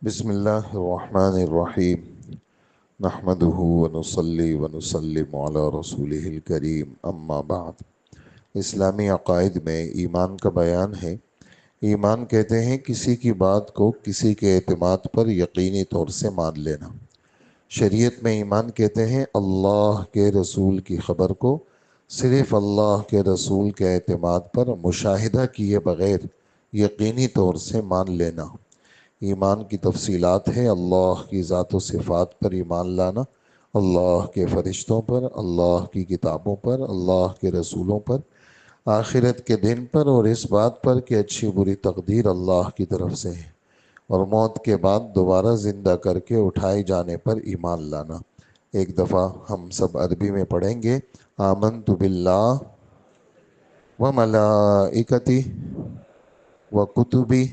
بسم اللہ الرحمن الرحیم نحمده ونصلی ونسلم علی رسولہ الکریم اما بعد۔ اسلامی عقائد میں ایمان کا بیان ہے۔ ایمان کہتے ہیں کسی کی بات کو کسی کے اعتماد پر یقینی طور سے مان لینا۔ شریعت میں ایمان کہتے ہیں اللہ کے رسول کی خبر کو صرف اللہ کے رسول کے اعتماد پر مشاہدہ کیے بغیر یقینی طور سے مان لینا۔ ایمان کی تفصیلات ہے اللہ کی ذات و صفات پر ایمان لانا، اللہ کے فرشتوں پر، اللہ کی کتابوں پر، اللہ کے رسولوں پر، آخرت کے دن پر، اور اس بات پر کہ اچھی بری تقدیر اللہ کی طرف سے ہے، اور موت کے بعد دوبارہ زندہ کر کے اٹھائے جانے پر ایمان لانا۔ ایک دفعہ ہم سب عربی میں پڑھیں گے۔ آمنت باللہ و ملائکتی و کتبی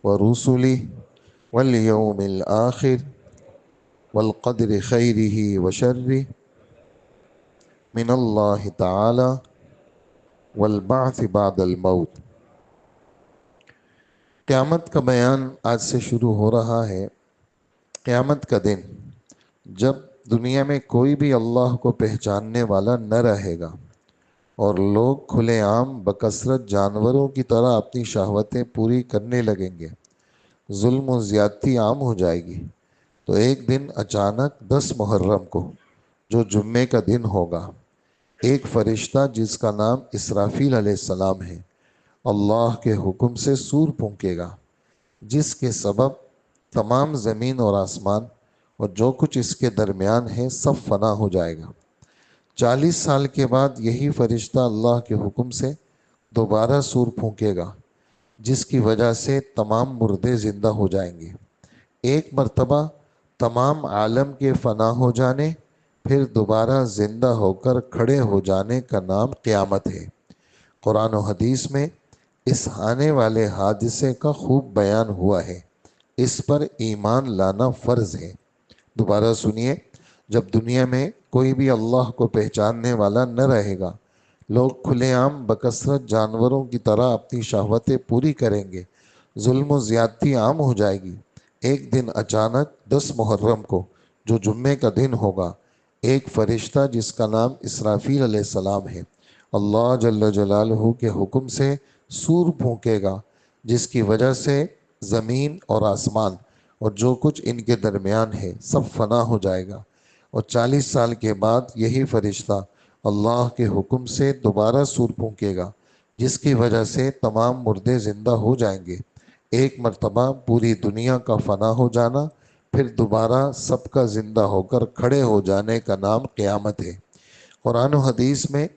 ورسلی والیوم الآخر والقدر خیرہ وشرہ من اللہ تعالی والبعث بعد الموت۔ قیامت کا بیان آج سے شروع ہو رہا ہے۔ قیامت کا دن جب دنیا میں کوئی بھی اللہ کو پہچاننے والا نہ رہے گا اور لوگ کھلے عام بکثرت جانوروں کی طرح اپنی شہوتیں پوری کرنے لگیں گے، ظلم و زیادتی عام ہو جائے گی، تو ایک دن اچانک 10 محرم کو، جو جمعے کا دن ہوگا، ایک فرشتہ جس کا نام اسرافیل علیہ السلام ہے، اللہ کے حکم سے سور پھونکے گا، جس کے سبب تمام زمین اور آسمان اور جو کچھ اس کے درمیان ہے سب فنا ہو جائے گا۔ 40 سال کے بعد یہی فرشتہ اللہ کے حکم سے دوبارہ سور پھونکے گا، جس کی وجہ سے تمام مردے زندہ ہو جائیں گے۔ ایک مرتبہ تمام عالم کے فنا ہو جانے، پھر دوبارہ زندہ ہو کر کھڑے ہو جانے کا نام قیامت ہے۔ قرآن و حدیث میں اس آنے والے حادثے کا خوب بیان ہوا ہے۔ اس پر ایمان لانا فرض ہے۔ دوبارہ سنیے، جب دنیا میں کوئی بھی اللہ کو پہچاننے والا نہ رہے گا، لوگ کھلے عام بکثرت جانوروں کی طرح اپنی شہوتیں پوری کریں گے، ظلم و زیادتی عام ہو جائے گی، ایک دن اچانک 10 محرم کو، جو جمعے کا دن ہوگا، ایک فرشتہ جس کا نام اسرافیل علیہ السلام ہے، اللہ جل جلالہ کے حکم سے سور پھونکے گا، جس کی وجہ سے زمین اور آسمان اور جو کچھ ان کے درمیان ہے سب فنا ہو جائے گا، اور 40 سال کے بعد یہی فرشتہ اللہ کے حکم سے دوبارہ سور پھونکے گا، جس کی وجہ سے تمام مردے زندہ ہو جائیں گے۔ ایک مرتبہ پوری دنیا کا فنا ہو جانا، پھر دوبارہ سب کا زندہ ہو کر کھڑے ہو جانے کا نام قیامت ہے۔ قرآن و حدیث میں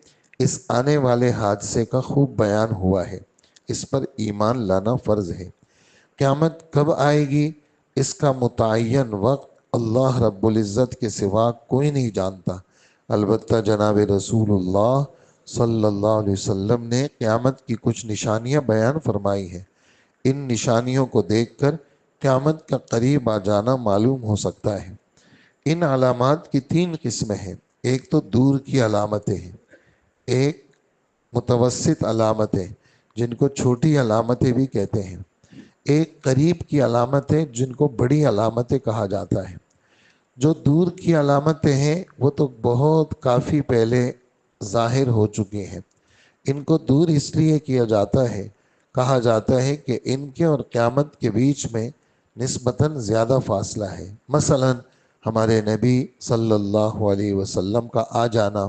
اس آنے والے حادثے کا خوب بیان ہوا ہے۔ اس پر ایمان لانا فرض ہے۔ قیامت کب آئے گی، اس کا متعین وقت اللہ رب العزت کے سوا کوئی نہیں جانتا، البتہ جناب رسول اللہ صلی اللہ علیہ وسلم نے قیامت کی کچھ نشانیاں بیان فرمائی ہیں۔ ان نشانیوں کو دیکھ کر قیامت کا قریب آ جانا معلوم ہو سکتا ہے۔ ان علامات کی 3 قسمیں ہیں۔ ایک تو دور کی علامتیں ہیں، ایک متوسط علامتیں جن کو چھوٹی علامتیں بھی کہتے ہیں، ایک قریب کی علامتیں جن کو بڑی علامتیں کہا جاتا ہے۔ جو دور کی علامتیں ہیں وہ تو بہت کافی پہلے ظاہر ہو چکی ہیں۔ ان کو دور اس لیے کیا جاتا ہے، کہا جاتا ہے کہ ان کے اور قیامت کے بیچ میں نسبتاً زیادہ فاصلہ ہے۔ مثلا ہمارے نبی صلی اللہ علیہ وسلم کا آ جانا،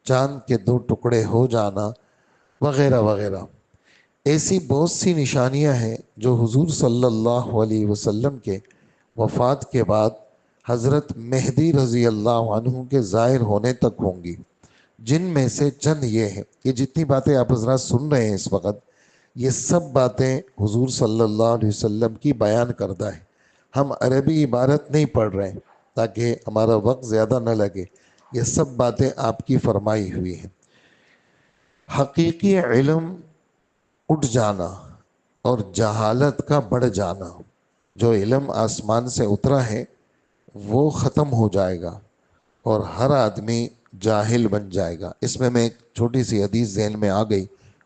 چاند کے 2 ٹکڑے ہو جانا، وغیرہ وغیرہ۔ ایسی بہت سی نشانیاں ہیں جو حضور صلی اللہ علیہ وسلم کے وفات کے بعد حضرت مہدی رضی اللہ عنہ کے ظاہر ہونے تک ہوں گی، جن میں سے چند یہ ہیں۔ یہ جتنی باتیں آپ حضرات سن رہے ہیں اس وقت، یہ سب باتیں حضور صلی اللہ علیہ وسلم کی بیان کردہ ہیں۔ ہم عربی عبارت نہیں پڑھ رہے ہیں تاکہ ہمارا وقت زیادہ نہ لگے، یہ سب باتیں آپ کی فرمائی ہوئی ہیں۔ حقیقی علم اٹھ جانا اور جہالت کا بڑھ جانا، جو علم آسمان سے اترا ہے وہ ختم ہو جائے گا اور ہر آدمی جاہل بن جائے گا۔ اس میں ایک چھوٹی سی حدیث ذہن میں آ گئی،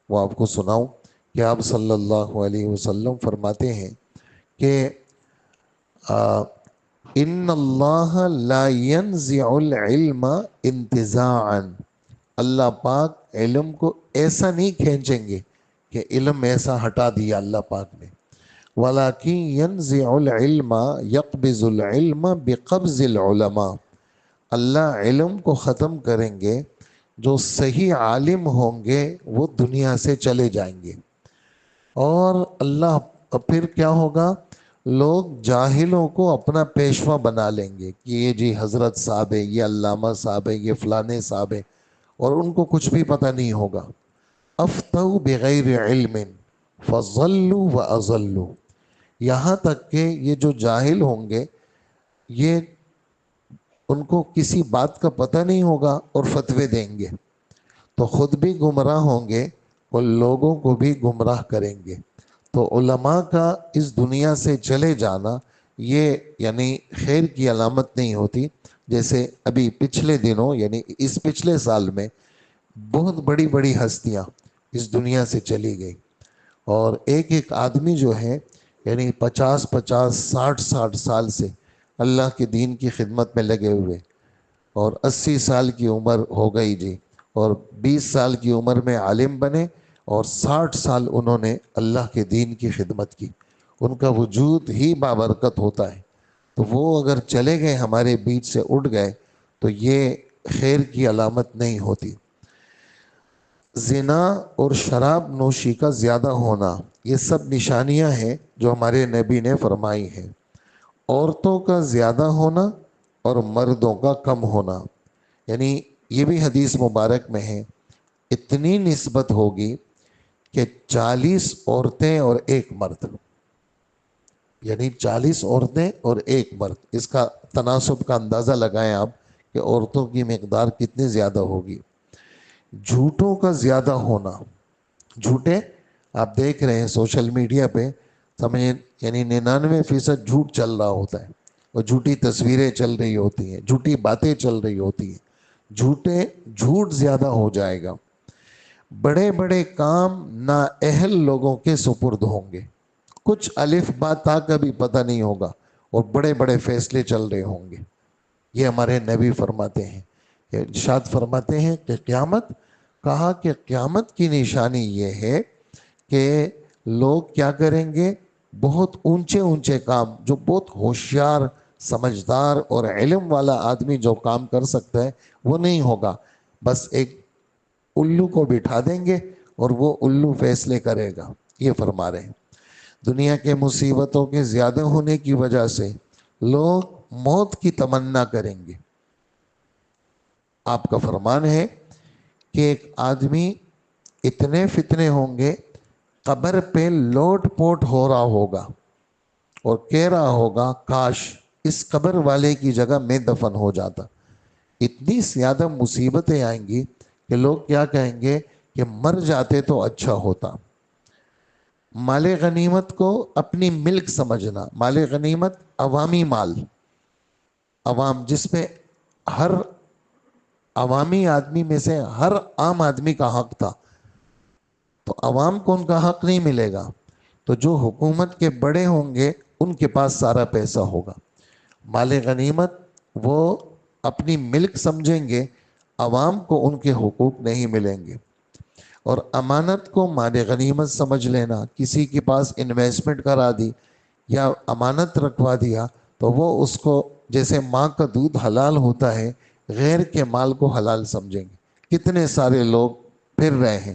وہ آپ کو سناؤں کہ آپ صلی اللہ علیہ وسلم فرماتے ہیں کہ ان اللہ لا ينزع العلم انتزاعا، اللہ پاک علم کو ایسا نہیں کھینچیں گے کہ علم ایسا ہٹا دیا اللہ پاک نے، وَلَكِنْ يَنزِعُ الْعِلْمَ يَقْبِضُ الْعِلْمَ بِقَبْضِ الْعُلَمَاء، اللہ علم کو ختم کریں گے، جو صحیح عالم ہوں گے وہ دنیا سے چلے جائیں گے، اور اللہ پھر کیا ہوگا، لوگ جاہلوں کو اپنا پیشوا بنا لیں گے کہ یہ جی حضرت صاحب ہے، یہ علامہ صاحب ہے، یہ فلانے صاحب ہے، اور ان کو کچھ بھی پتہ نہیں ہوگا۔ افتوا بغیر علم فضلوا واضلوا، یہاں تک کہ یہ جو جاہل ہوں گے یہ ان کو کسی بات کا پتہ نہیں ہوگا اور فتوے دیں گے، تو خود بھی گمراہ ہوں گے اور لوگوں کو بھی گمراہ کریں گے۔ تو علماء کا اس دنیا سے چلے جانا یہ یعنی خیر کی علامت نہیں ہوتی۔ جیسے ابھی پچھلے دنوں یعنی اس پچھلے سال میں بہت بڑی بڑی ہستیاں اس دنیا سے چلی گئی، اور ایک ایک آدمی جو ہے یعنی 50 60 سال سے اللہ کے دین کی خدمت میں لگے ہوئے، اور 80 سال کی عمر ہو گئی جی، اور 20 سال کی عمر میں عالم بنے، اور 60 سال انہوں نے اللہ کے دین کی خدمت کی، ان کا وجود ہی بابرکت ہوتا ہے۔ تو وہ اگر چلے گئے ہمارے بیچ سے اٹھ گئے تو یہ خیر کی علامت نہیں ہوتی۔ زنا اور شراب نوشی کا زیادہ ہونا یہ سب نشانیاں ہیں جو ہمارے نبی نے فرمائی ہیں۔ عورتوں کا زیادہ ہونا اور مردوں کا کم ہونا، یعنی یہ بھی حدیث مبارک میں ہے، اتنی نسبت ہوگی کہ 40 عورتیں اور ایک مرد، یعنی 40 عورتیں اور ایک مرد، اس کا تناسب کا اندازہ لگائیں آپ کہ عورتوں کی مقدار کتنی زیادہ ہوگی۔ جھوٹوں کا زیادہ ہونا، جھوٹے آپ دیکھ رہے ہیں سوشل میڈیا پہ، سمجھیں یعنی 99% جھوٹ چل رہا ہوتا ہے، اور جھوٹی تصویریں چل رہی ہوتی ہیں، جھوٹی باتیں چل رہی ہوتی ہیں، جھوٹ زیادہ ہو جائے گا۔ بڑے بڑے کام نااہل لوگوں کے سپرد ہوں گے، کچھ الف با تا کا بھی پتہ نہیں ہوگا، اور بڑے بڑے فیصلے چل رہے ہوں گے۔ یہ ہمارے نبی فرماتے ہیں، ارشاد فرماتے ہیں کہ قیامت، کہا کہ قیامت کی نشانی یہ ہے کہ لوگ کیا کریں گے، بہت اونچے اونچے کام جو بہت ہوشیار سمجھدار اور علم والا آدمی جو کام کر سکتا ہے وہ نہیں ہوگا، بس ایک الو کو بٹھا دیں گے اور وہ الو فیصلے کرے گا۔ یہ فرما رہے ہیں دنیا کے مصیبتوں کے زیادہ ہونے کی وجہ سے لوگ موت کی تمنا کریں گے۔ آپ کا فرمان ہے کہ ایک آدمی اتنے فتنے ہوں گے، قبر پہ لوٹ پوٹ ہو رہا ہوگا اور کہہ رہا ہوگا کاش اس قبر والے کی جگہ میں دفن ہو جاتا۔ اتنی زیادہ مصیبتیں آئیں گی کہ لوگ کیا کہیں گے کہ مر جاتے تو اچھا ہوتا۔ مال غنیمت کو اپنی ملک سمجھنا، مال غنیمت عوامی مال، عوام جس میں ہر عوامی آدمی میں سے ہر عام آدمی کا حق تھا، تو عوام کو ان کا حق نہیں ملے گا، تو جو حکومت کے بڑے ہوں گے ان کے پاس سارا پیسہ ہوگا۔ مال غنیمت وہ اپنی ملک سمجھیں گے، عوام کو ان کے حقوق نہیں ملیں گے۔ اور امانت کو مال غنیمت سمجھ لینا، کسی کے پاس انویسٹمنٹ کرا دی یا امانت رکھوا دیا تو وہ اس کو جیسے ماں کا دودھ حلال ہوتا ہے، غیر کے مال کو حلال سمجھیں گے۔ کتنے سارے لوگ پھر رہے ہیں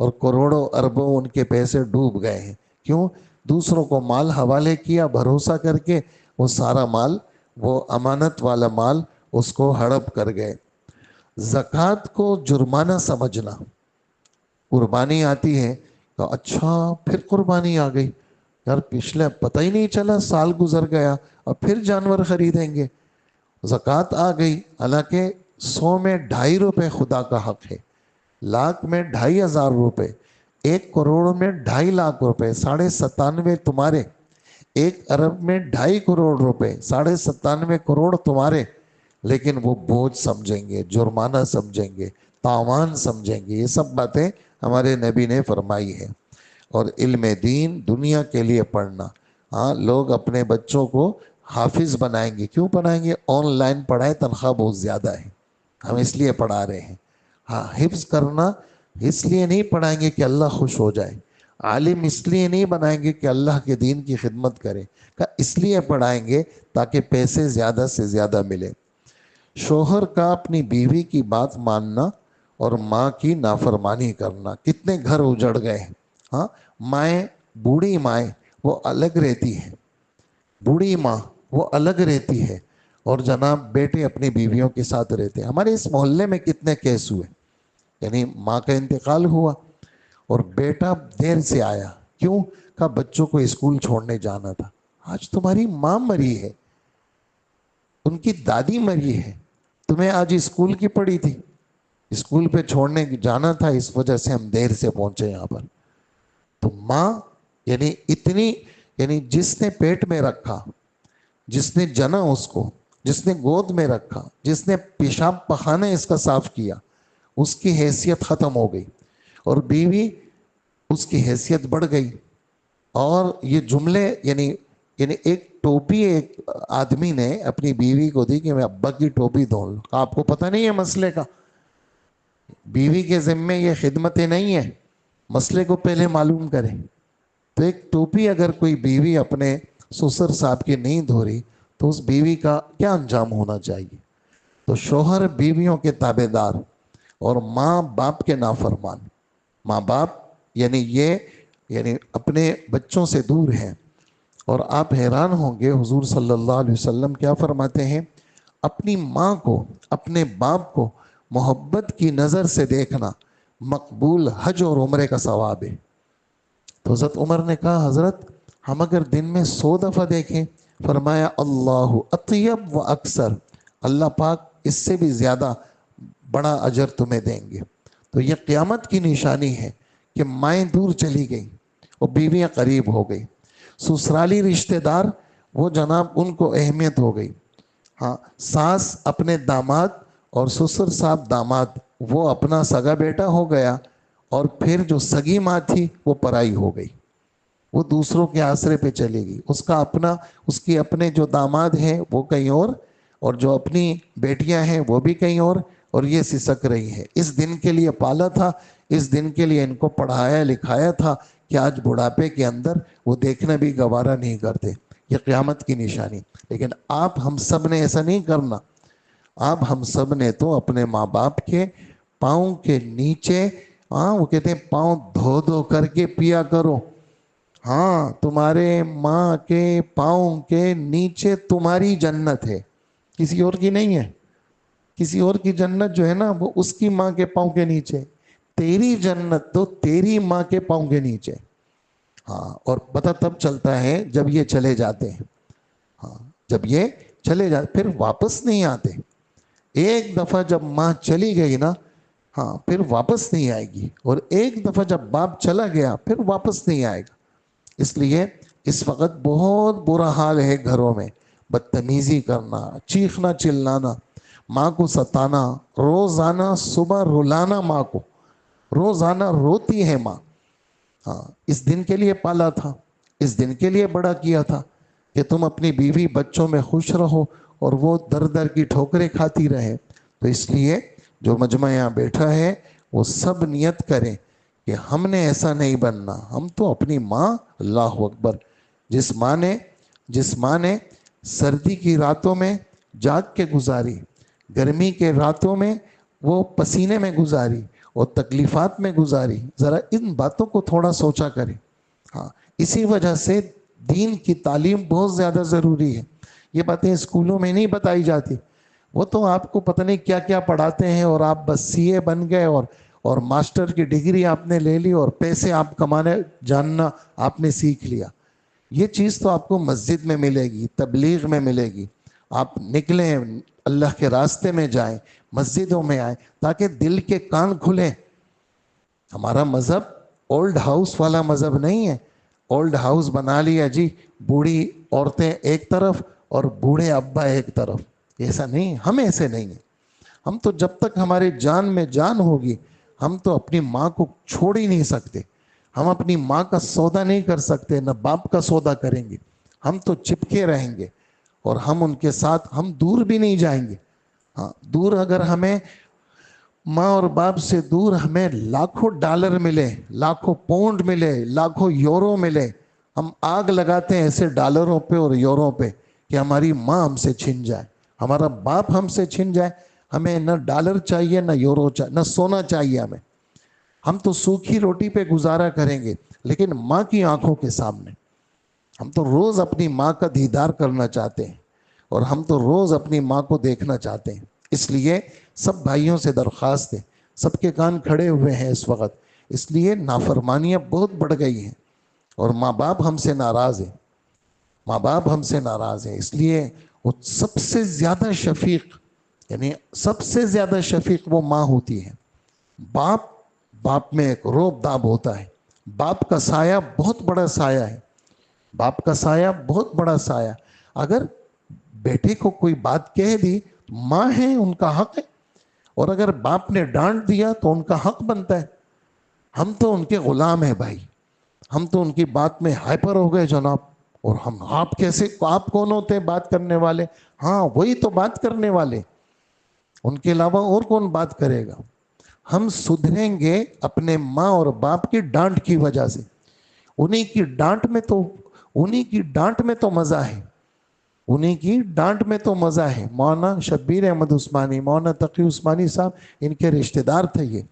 اور کروڑوں اربوں ان کے پیسے ڈوب گئے ہیں، کیوں؟ دوسروں کو مال حوالے کیا بھروسہ کر کے، وہ سارا مال، وہ امانت والا مال اس کو ہڑپ کر گئے۔ زکوٰۃ کو جرمانہ سمجھنا، قربانی آتی ہے تو اچھا پھر قربانی آ گئی، یار پچھلے پتہ ہی نہیں چلا، سال گزر گیا اور پھر جانور خریدیں گے۔ زکوٰۃ آ گئی، حالانکہ 100 میں 2.5 روپے خدا کا حق ہے، لاکھ میں 2,500 روپے، 1 کروڑ میں 2.5 لاکھ روپے، 97.5 تمہارے، 1 ارب میں 2.5 کروڑ روپے، 97.5 کروڑ تمہارے، لیکن وہ بوجھ سمجھیں گے، جرمانہ سمجھیں گے، تاوان سمجھیں گے۔ یہ سب باتیں ہمارے نبی نے فرمائی ہے۔ اور علم دین دنیا کے لیے پڑھنا، ہاں لوگ اپنے بچوں کو حافظ بنائیں گے. کیوں بنائیں گے؟ آن لائن پڑھائیں، تنخواہ بہت زیادہ ہے، ہم اس لیے پڑھا رہے ہیں. ہاں، حفظ کرنا اس لیے نہیں پڑھائیں گے کہ اللہ خوش ہو جائے. عالم اس لیے نہیں بنائیں گے کہ اللہ کے دین کی خدمت کرے، کہ اس لیے پڑھائیں گے تاکہ پیسے زیادہ سے زیادہ ملے. شوہر کا اپنی بیوی کی بات ماننا اور ماں کی نافرمانی کرنا. کتنے گھر اجڑ گئے ہیں. ہاں، مائیں، بوڑھی مائیں وہ الگ رہتی ہیں، بوڑھی ماں وہ الگ رہتی ہے، اور جناب بیٹے اپنی بیویوں کے ساتھ رہتے ہیں. ہمارے اس محلے میں کتنے کیس ہوئے، یعنی ماں کا انتقال ہوا اور بیٹا دیر سے آیا. کیوں؟ کہا بچوں کو اسکول چھوڑنے جانا تھا. آج تمہاری ماں مری ہے، ان کی دادی مری ہے، تمہیں آج اسکول کی پڑی تھی، اسکول پہ چھوڑنے جانا تھا، اس وجہ سے ہم دیر سے پہنچے یہاں پر. تو ماں یعنی اتنی، یعنی جس نے پیٹ میں رکھا، جس نے جنا اس کو، جس نے گود میں رکھا، جس نے پیشاب پخانہ اس کا صاف کیا، اس کی حیثیت ختم ہو گئی، اور بیوی اس کی حیثیت بڑھ گئی. اور یہ جملے یعنی ایک ٹوپی ایک آدمی نے اپنی بیوی کو دی کہ میں ابا کی ٹوپی دھو لوں. آپ کو پتہ نہیں ہے مسئلے کا، بیوی کے ذمے یہ خدمتیں نہیں ہیں، مسئلے کو پہلے معلوم کریں. تو ایک ٹوپی اگر کوئی بیوی اپنے سسر صاحب کی نہیں دھو رہی تو اس بیوی کا کیا انجام ہونا چاہیے؟ تو شوہر بیویوں کے تابع دار اور ماں باپ کے نافرمان. ماں باپ یعنی اپنے بچوں سے دور ہیں. اور آپ حیران ہوں گے حضور صلی اللہ علیہ وسلم کیا فرماتے ہیں؟ اپنی ماں کو، اپنے باپ کو محبت کی نظر سے دیکھنا مقبول حج اور عمرے کا ثواب ہے. تو حضرت عمر نے کہا حضرت ہم اگر دن میں 100 دفعہ دیکھیں، فرمایا اللہ اطیب و اکثر، اللہ پاک اس سے بھی زیادہ بڑا اجر تمہیں دیں گے. تو یہ قیامت کی نشانی ہے کہ مائیں دور چلی گئیں اور بیویاں قریب ہو گئی. سسرالی رشتہ دار وہ جناب ان کو اہمیت ہو گئی. ہاں، ساس اپنے داماد اور سسر صاحب داماد وہ اپنا سگا بیٹا ہو گیا، اور پھر جو سگی ماں تھی وہ پرائی ہو گئی، وہ دوسروں کے آسرے پہ چلے گی. اس کی اپنے جو داماد ہیں وہ کہیں اور جو اپنی بیٹیاں ہیں وہ بھی کہیں اور یہ سسک رہی ہے. اس دن کے لیے پالا تھا، اس دن کے لیے ان کو پڑھایا لکھایا تھا کہ آج بڑھاپے کے اندر وہ دیکھنا بھی گوارا نہیں کرتے. یہ قیامت کی نشانی. لیکن آپ ہم سب نے ایسا نہیں کرنا. آپ ہم سب نے تو اپنے ماں باپ کے پاؤں کے نیچے، وہ کہتے ہیں پاؤں دھو دھو کر کے پیا کرو. ہاں، تمہارے ماں کے پاؤں کے نیچے تمہاری جنت ہے، کسی اور کی نہیں ہے. کسی اور کی جنت جو ہے نا وہ اس کی ماں کے پاؤں کے نیچے، تیری جنت تو تیری ماں کے پاؤں کے نیچے. ہاں، اور پتہ تب چلتا ہے جب یہ چلے جاتے ہیں. ہاں، جب یہ چلے جاتے پھر واپس نہیں آتے. ایک دفعہ جب ماں چلی گئی نا، ہاں پھر واپس نہیں آئے گی. اور ایک دفعہ جب باپ چلا گیا پھر واپس نہیں آئے گا. اس لیے اس وقت بہت برا حال ہے گھروں میں. بدتمیزی کرنا، چیخنا چلانا، ماں کو ستانا، روزانہ صبح رلانا ماں کو، روزانہ روتی ہے ماں. ہاں، اس دن کے لیے پالا تھا، اس دن کے لیے بڑا کیا تھا کہ تم اپنی بیوی بچوں میں خوش رہو اور وہ در در کی ٹھوکریں کھاتی رہے. تو اس لیے جو مجمع یہاں بیٹھا ہے وہ سب نیت کریں کہ ہم نے ایسا نہیں بننا. ہم تو اپنی ماں، اللہ اکبر، جس ماں نے سردی کی راتوں میں جاگ کے گزاری، گرمی کے راتوں میں وہ پسینے میں گزاری اور تکلیفات میں گزاری، ذرا ان باتوں کو تھوڑا سوچا کریں. ہاں، اسی وجہ سے دین کی تعلیم بہت زیادہ ضروری ہے. یہ باتیں اسکولوں میں نہیں بتائی جاتی. وہ تو آپ کو پتہ نہیں کیا کیا پڑھاتے ہیں، اور آپ بس سی اے بن گئے اور ماسٹر کی ڈگری آپ نے لے لی اور پیسے آپ کمانے جاننا آپ نے سیکھ لیا. یہ چیز تو آپ کو مسجد میں ملے گی، تبلیغ میں ملے گی. آپ نکلیں، اللہ کے راستے میں جائیں، مسجدوں میں آئیں تاکہ دل کے کان کھلیں. ہمارا مذہب اولڈ ہاؤس والا مذہب نہیں ہے. اولڈ ہاؤس بنا لیا جی، بوڑھی عورتیں ایک طرف اور بوڑھے ابا ایک طرف. ایسا نہیں، ہم ایسے نہیں ہیں. ہم تو جب تک ہمارے جان میں جان ہوگی ہم تو اپنی ماں کو چھوڑ ہی نہیں سکتے. ہم اپنی ماں کا سودا نہیں کر سکتے، نہ باپ کا سودا کریں گے. ہم تو چپکے رہیں گے. اور ہم ان کے ساتھ ہم دور بھی نہیں جائیں گے. ہاں دور اگر ہمیں ماں اور باپ سے دور ہمیں لاکھوں ڈالر ملے, لاکھوں پاؤنڈ ملے, لاکھوں یورو ملے, ہم آگ لگاتے ہیں ایسے ڈالروں پہ اور یورو پہ کہ ہماری ماں ہم سے چھن جائے, ہمارا باپ ہم سے چھن جائے. ہمیں نہ ڈالر چاہیے, نہ یورو چاہیے, نہ سونا چاہیے ہمیں. ہم تو سوکھی روٹی پہ گزارا کریں گے, لیکن ماں کی آنکھوں کے سامنے ہم تو روز اپنی ماں کا دیدار کرنا چاہتے ہیں, اور ہم تو روز اپنی ماں کو دیکھنا چاہتے ہیں. اس لیے سب بھائیوں سے درخواست ہے, سب کے کان کھڑے ہوئے ہیں اس وقت, اس لیے نافرمانیاں بہت بڑھ گئی ہیں, اور ماں باپ ہم سے ناراض ہیں, ماں باپ ہم سے ناراض ہیں. اس لیے وہ سب سے زیادہ شفیق, یعنی سب سے زیادہ شفیق وہ ماں ہوتی ہے. باپ میں ایک روب داب ہوتا ہے. باپ کا سایہ بہت بڑا سایہ ہے, باپ کا سایہ بہت بڑا سایہ. اگر بیٹے کو کوئی بات کہہ دی, ماں ہے ان کا حق ہے, اور اگر باپ نے ڈانٹ دیا تو ان کا حق بنتا ہے. ہم تو ان کے غلام ہیں بھائی, ہم تو ان کی بات میں ہائپر ہو گئے جناب. اور آپ کیسے, آپ کون ہوتے ہیں بات کرنے والے؟ ہاں وہی تو بات کرنے والے, ان کے علاوہ اور کون بات کرے گا؟ ہم سدھریں گے اپنے ماں اور باپ کی ڈانٹ کی وجہ سے. انہیں کی ڈانٹ میں تو مزہ ہے, انہیں کی ڈانٹ میں تو مزہ ہے. مولانا شبیر احمد عثمانی, مولانا تقی عثمانی صاحب ان کے رشتہ دار تھے یہ.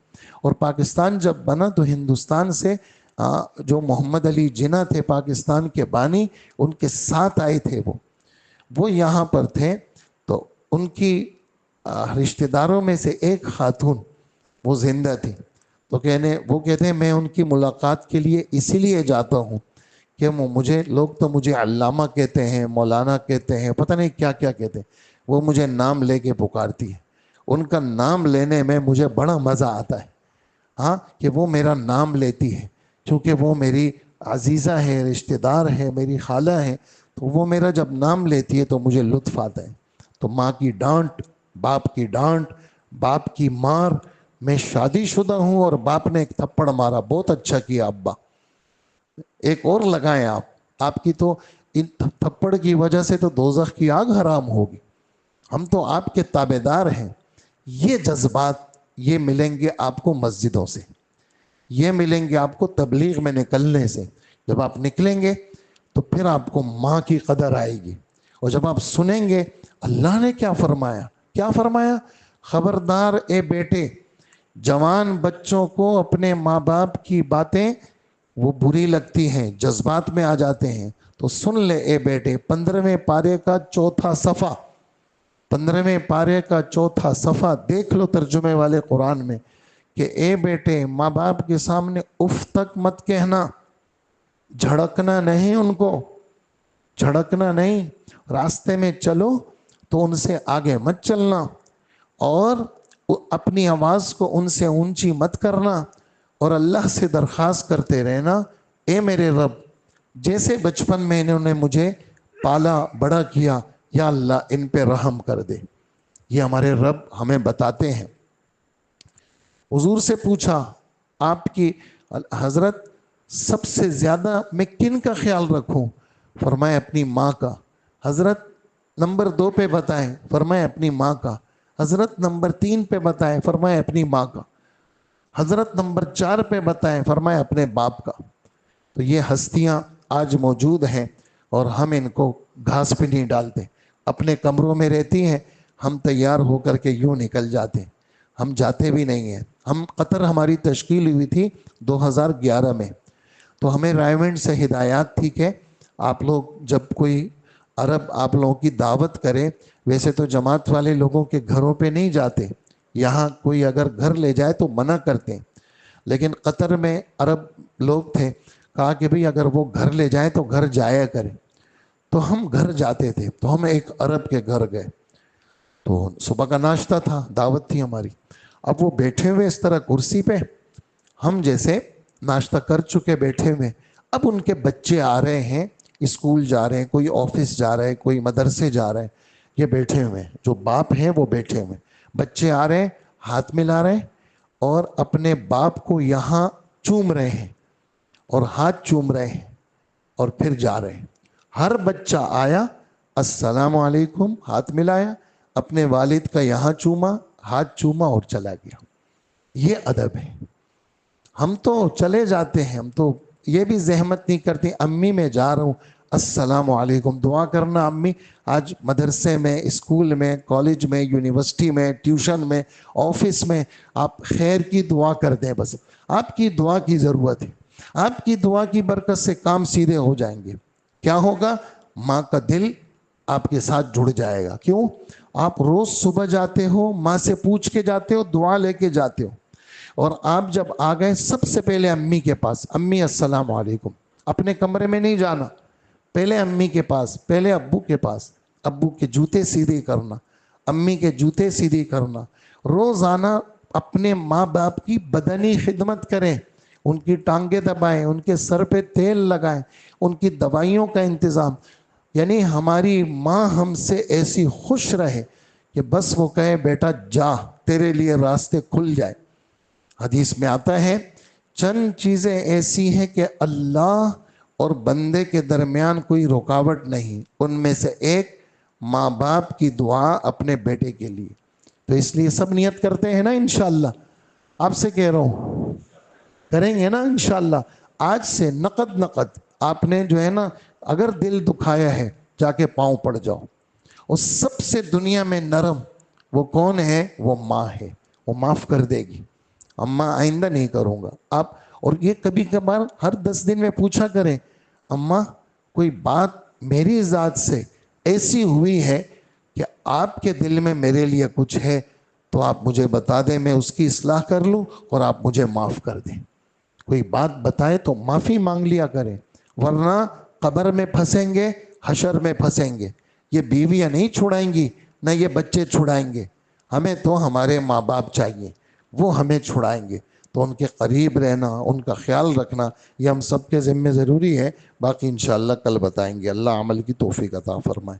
اور پاکستان جب بنا تو ہندوستان سے جو محمد علی جناح تھے پاکستان کے بانی, ان کے ساتھ آئے تھے. وہ یہاں پر تھے, تو ان کی رشتہ داروں میں سے ایک خاتون وہ زندہ تھی. تو وہ کہتے ہیں میں ان کی ملاقات کے لیے اسی لیے جاتا ہوں کہ لوگ تو مجھے علامہ کہتے ہیں, مولانا کہتے ہیں, پتہ نہیں کیا کیا کہتے ہیں. وہ مجھے نام لے کے پکارتی ہے, ان کا نام لینے میں مجھے بڑا مزہ آتا ہے. ہاں کہ وہ میرا نام لیتی ہے, چونکہ وہ میری عزیزہ ہے, رشتہ دار ہے, میری خالہ ہے, تو وہ میرا جب نام لیتی ہے تو مجھے لطف آتا ہے. تو ماں کی ڈانٹ, باپ کی ڈانٹ, باپ کی مار. میں شادی شدہ ہوں اور باپ نے ایک تھپڑ مارا, بہت اچھا کیا ابا, ایک اور لگائیں آپ کی تو ان تھپڑ کی وجہ سے تو دوزخ کی آگ حرام ہوگی. ہم تو آپ کے تابع دار ہیں. یہ جذبات یہ ملیں گے آپ کو مسجدوں سے, یہ ملیں گے آپ کو تبلیغ میں نکلنے سے. جب آپ نکلیں گے تو پھر آپ کو ماں کی قدر آئے گی, اور جب آپ سنیں گے اللہ نے کیا فرمایا, کیا فرمایا, خبردار اے بیٹے, جوان بچوں کو اپنے ماں باپ کی باتیں وہ بری لگتی ہیں, جذبات میں آ جاتے ہیں, تو سن لے اے بیٹے. 15ویں پارے کا 4تھا صفحہ, 15ویں پارے کا 4تھا صفحہ دیکھ لو ترجمے والے قرآن میں, کہ اے بیٹے ماں باپ کے سامنے اف تک مت کہنا, جھڑکنا نہیں, ان کو جھڑکنا نہیں. راستے میں چلو تو ان سے آگے مت چلنا, اور اپنی آواز کو ان سے اونچی مت کرنا, اور اللہ سے درخواست کرتے رہنا اے میرے رب, جیسے بچپن میں انہوں نے مجھے پالا بڑا کیا, یا اللہ ان پہ رحم کر دے. یہ ہمارے رب ہمیں بتاتے ہیں. حضور سے پوچھا آپ کی حضرت سب سے زیادہ میں کن کا خیال رکھوں؟ فرمائے اپنی ماں کا. حضرت نمبر 2 پہ بتائیں, فرمائے اپنی ماں کا. حضرت نمبر 3 پہ بتائیں, فرمائے اپنی ماں کا. حضرت نمبر 4 پہ بتائیں, فرمائے اپنے باپ کا. تو یہ ہستیاں آج موجود ہیں, اور ہم ان کو گھاس پہ نہیں ڈالتے. اپنے کمروں میں رہتی ہیں, ہم تیار ہو کر کے یوں نکل جاتے, ہم جاتے بھی نہیں ہیں. ہم قطر ہماری تشکیل ہوئی تھی 2011 میں, تو ہمیں رائے سے ہدایات تھی کہ آپ لوگ جب کوئی عرب آپ لوگوں کی دعوت کرے, ویسے تو جماعت والے لوگوں کے گھروں پہ نہیں جاتے, یہاں کوئی اگر گھر لے جائے تو منع کرتے ہیں, لیکن قطر میں عرب لوگ تھے, کہا کہ بھئی اگر وہ گھر لے جائیں تو گھر جایا کرے. تو ہم گھر جاتے تھے. تو ہم ایک عرب کے گھر گئے, تو صبح کا ناشتہ تھا, دعوت تھی ہماری. اب وہ بیٹھے ہوئے اس طرح کرسی پہ, ہم جیسے ناشتہ کر چکے بیٹھے ہوئے, اب ان کے بچے آ رہے ہیں, اسکول جا رہے ہیں, کوئی آفس جا رہے ہیں, کوئی مدرسے جا رہے ہیں, یہ بیٹھے ہوئے ہیں, جو باپ ہیں وہ بیٹھے ہوئے ہیں. بچے آ رہے ہیں, ہاتھ ملا رہے ہیں, اور اپنے باپ کو یہاں چوم رہے ہیں, اور ہاتھ چوم رہے ہیں, اور پھر جا رہے ہیں. ہر بچہ آیا السلام علیکم ہاتھ ملایا، اپنے والد کا یہاں چوما، ہاتھ چوما اور چلا گیا. یہ ادب ہے. ہم تو چلے جاتے ہیں، ہم تو یہ بھی زحمت نہیں کرتے. امی میں جا رہا ہوں، السلام علیکم، دعا کرنا امی. آج مدرسے میں، اسکول میں، کالج میں، یونیورسٹی میں، ٹیوشن میں، آفس میں آپ خیر کی دعا کر دیں. بس آپ کی دعا کی ضرورت ہے. آپ کی دعا کی برکت سے کام سیدھے ہو جائیں گے. کیا ہوگا؟ ماں کا دل آپ کے ساتھ جڑ جائے گا. کیوں؟ آپ روز صبح جاتے ہو، ماں سے پوچھ کے جاتے ہو، دعا لے کے جاتے ہو. اور آپ جب آ گئے سب سے پہلے امی کے پاس، امی السلام علیکم. اپنے کمرے میں نہیں جانا، پہلے امی کے پاس، پہلے ابو کے پاس. ابو کے جوتے سیدھے کرنا، امی کے جوتے سیدھے کرنا. روزانہ اپنے ماں باپ کی بدنی خدمت کریں، ان کی ٹانگیں دبائیں، ان کے سر پہ تیل لگائیں، ان کی دوائیوں کا انتظام. یعنی ہماری ماں ہم سے ایسی خوش رہے کہ بس وہ کہے بیٹا جا، تیرے لیے راستے کھل جائے. حدیث میں آتا ہے چند چیزیں ایسی ہیں کہ اللہ اور بندے کے درمیان کوئی رکاوٹ نہیں. ان میں سے ایک ماں باپ کی دعا اپنے بیٹے کے لیے. تو اس لیے سب نیت کرتے ہیں نا انشاءاللہ. آپ سے کہہ رہا ہوں کریں گے نا انشاءاللہ. آج سے نقد آپ نے جو ہے نا، اگر دل دکھایا ہے جا کے پاؤں پڑ جاؤ. اور سب سے دنیا میں نرم وہ کون ہے؟ وہ ماں ہے. وہ معاف کر دے گی. اماں آئندہ نہیں کروں گا آپ. اور یہ کبھی کبھار ہر 10 دن میں پوچھا کریں، اماں کوئی بات میری ذات سے ایسی ہوئی ہے کہ آپ کے دل میں میرے لیے کچھ ہے تو آپ مجھے بتا دیں، میں اس کی اصلاح کر لوں اور آپ مجھے معاف کر دیں. کوئی بات بتائے تو معافی مانگ لیا کریں، ورنہ قبر میں پھنسیں گے، حشر میں پھنسیں گے. یہ بیویاں نہیں چھڑائیں گی، نہ یہ بچے چھڑائیں گے. ہمیں تو ہمارے ماں باپ چاہیے، وہ ہمیں چھڑائیں گے. تو ان کے قریب رہنا، ان کا خیال رکھنا، یہ ہم سب کے ذمہ ضروری ہے. باقی انشاءاللہ کل بتائیں گے. اللہ عمل کی توفیق عطا فرمائے.